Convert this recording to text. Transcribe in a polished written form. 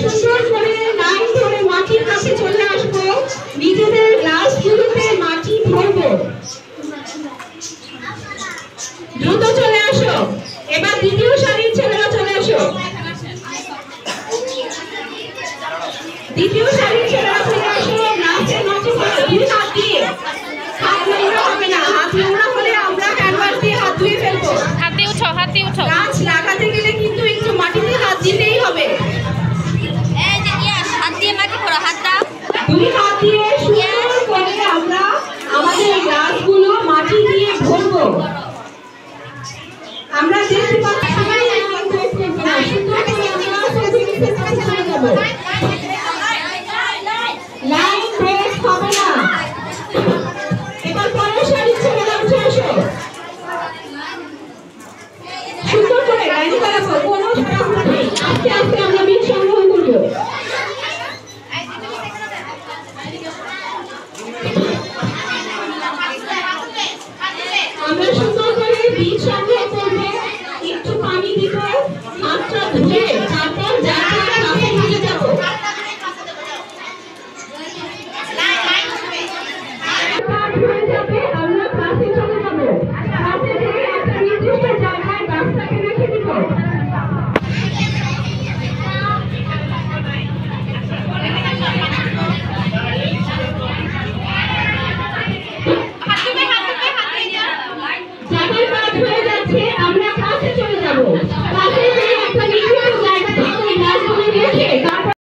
সুন্দর করে লাইন ধরে মাটির কাছে চলে আসবো, নিজেদের গ্লাসগুলোতে মাটি ভরবো। দ্রুত চলে আসো। এবার দ্বিতীয় সারির ছেলেরা চলে আসো। দ্বিতীয় সারির ছেলেরা চলে আসো। গ্লাসের মাটি ভরো দুই হাত দিয়ে। হাত নোংরা হবে না, হাত নোংরা হলে আমরা ক্যানভাস দিয়ে হাত ধুয়ে ফেলবো। হাত দিয়ে উঠাও, হাত দিয়ে উঠাও। গাছ লাগাতে গেলে কিন্তু একটু মাটিতে হাত দিতেই হবে। হাত দিয়ে মাটি ভরো, হাত দাও। দুই হাত দিয়ে সুন্দর করে আমরা আমাদের গাছগুলো মাটি দিয়ে ভরবো। আমরা দেখতে পাচ্ছি সবাই লাইন ব্রেক করবে না, সুন্দর করে আমরা সেটিংসের কাছে চলে যাব। লাইন ব্রেক হবে না। এবার পরের সারি ছেলেরা উঠে আসো। সুন্দর করে লাইন দাঁড়াবো, কোনো তাড়াহুড়ো নেই। আস্তে আস্তে আমরা বীজ সংগ্রহ করবো। আমরা সুন্দর করে বীজ সংগ্রহ করবো, একটু পানি দিব।